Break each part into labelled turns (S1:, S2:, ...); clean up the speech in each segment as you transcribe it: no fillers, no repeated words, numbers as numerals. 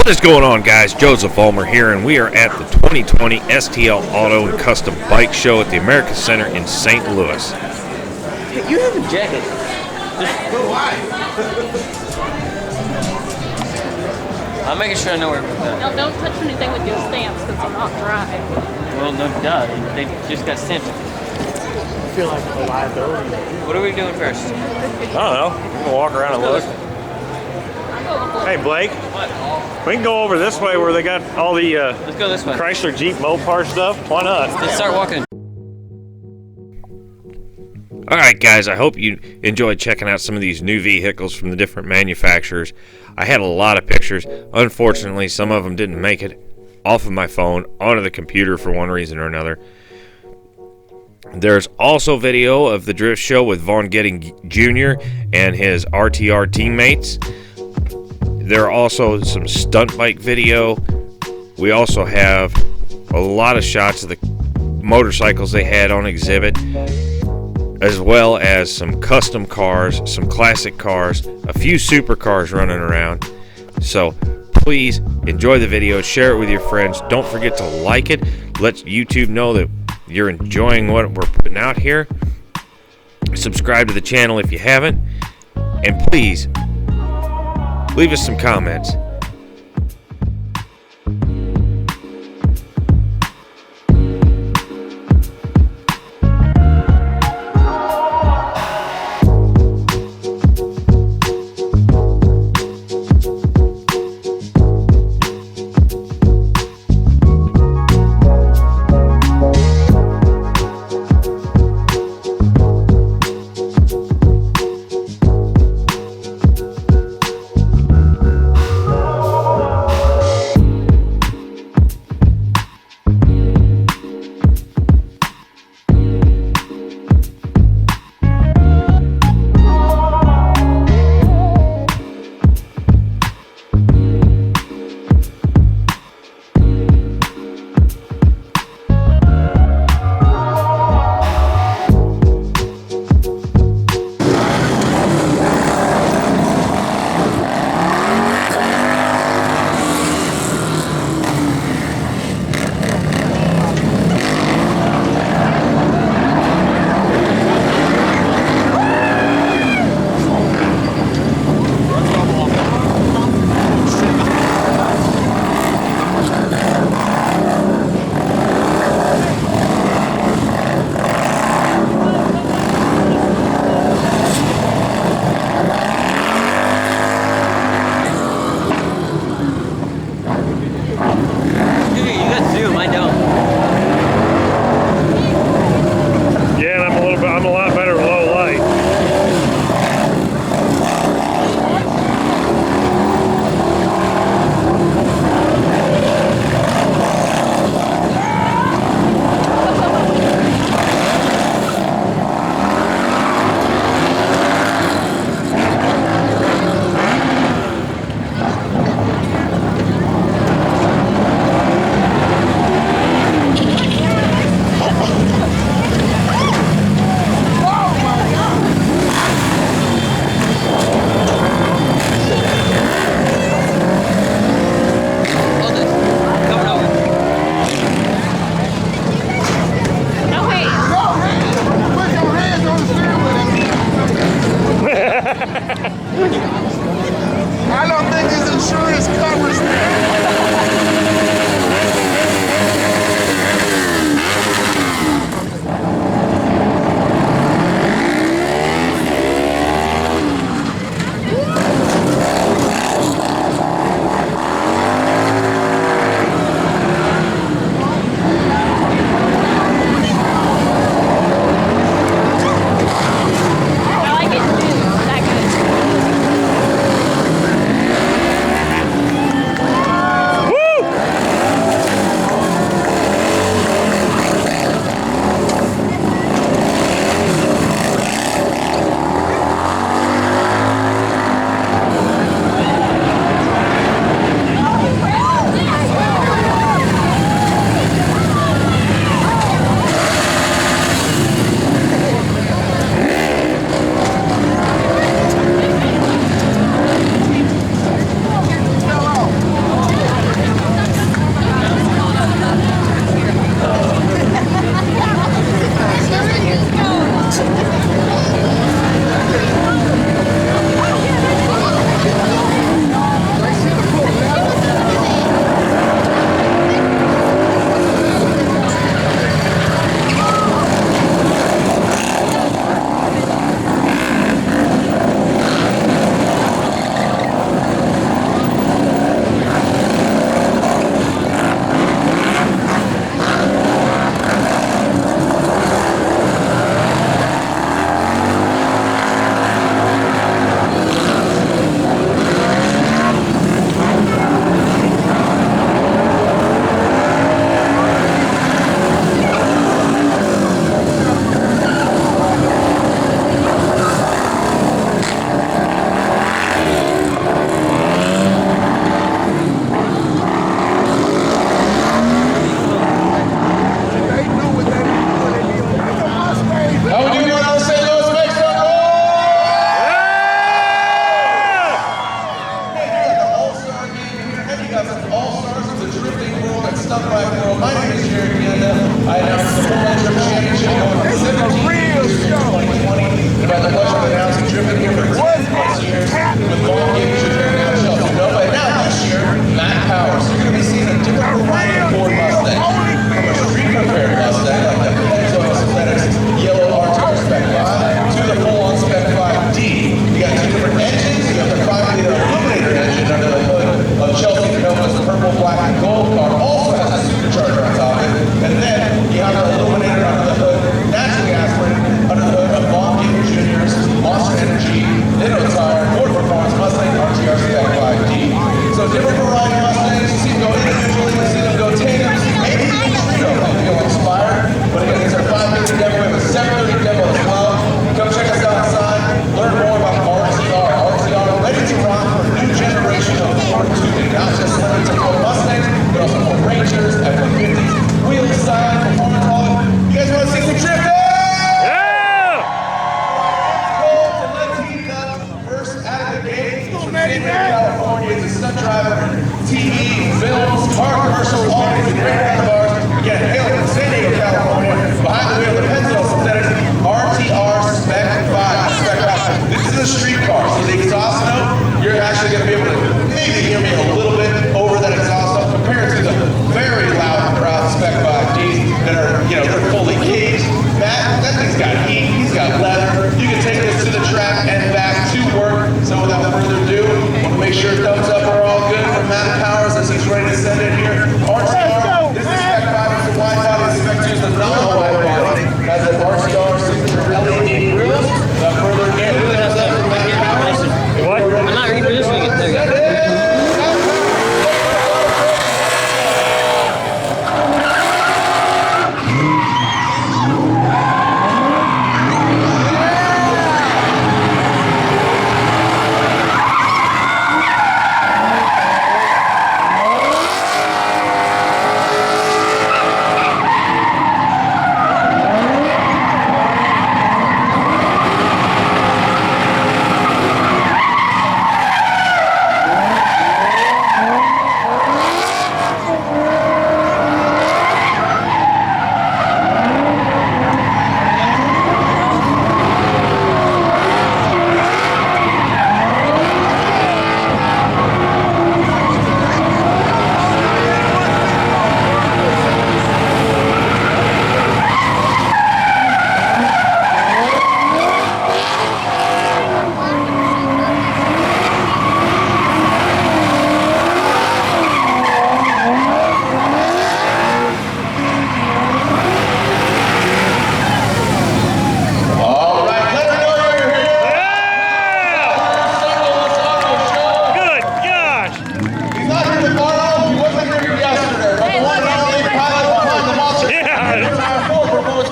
S1: What is going on, guys? Joseph Ulmer here, and we are at the 2020 STL Auto and Custom Bike Show at the America Center in St. Louis.
S2: You have a jacket. I'm making sure I know where everything's at.
S3: No, don't touch anything with your stamps because they're not dry.
S2: Well, no, duh. They just got sent.
S4: I feel like a liability.
S2: What are we doing first?
S4: I don't know. We're gonna walk around and look. Hey, Blake.
S2: What?
S4: We can go over this way where they got all the
S2: Let's go this way.
S4: Chrysler Jeep Mopar stuff. Why not?
S2: Let's start walking.
S1: Alright, guys, I hope you enjoyed checking out some of these new vehicles from the different manufacturers. I had a lot of pictures. Unfortunately, some of them didn't make it off of my phone onto the computer for one reason or another. There's also video of the drift show with Vaughn Getting Jr. and his RTR teammates. There are also some stunt bike video. We also have a lot of shots of the motorcycles they had on exhibit, as well as some custom cars, some classic cars, a few supercars running around. So please enjoy the video, share it with your friends. Don't forget to like it. Let YouTube know that you're enjoying what we're putting out here. Subscribe to the channel if you haven't, and please leave us some comments.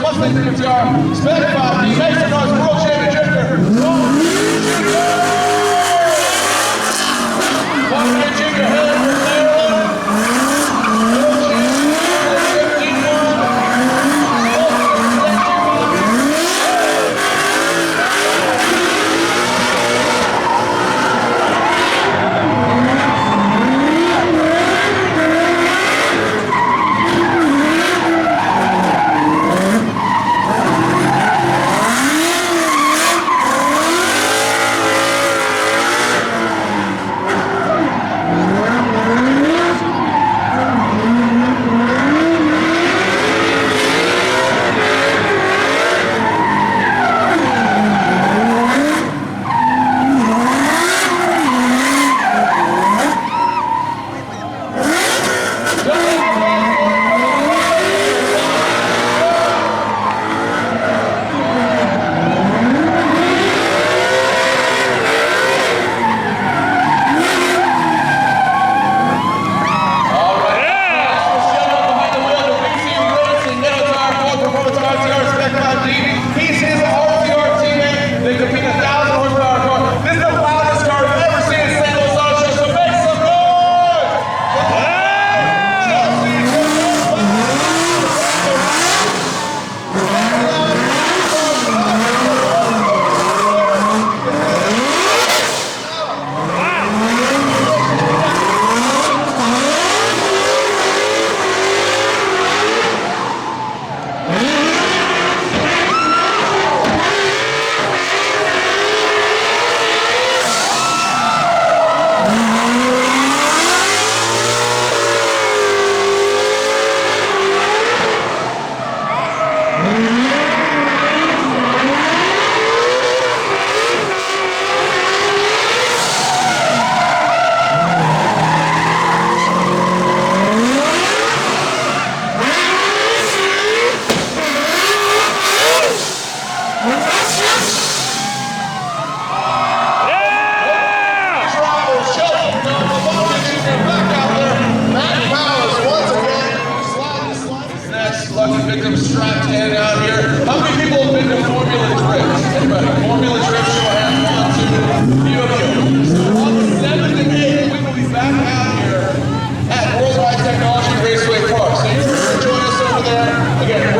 S5: What's the DTR? Specified. He makes the noise. World champion drifter. Vaughn Getting Jr. headed for Maryland. World champion. Lucky victims strapped in out here. How many people have been to Formula Drift? Anybody? Formula Drift, show a hand. 1, 2, few of you. So August 7th and 8th, we will be back out here at Worldwide Technology Raceway Park. So you can join us over there. Again,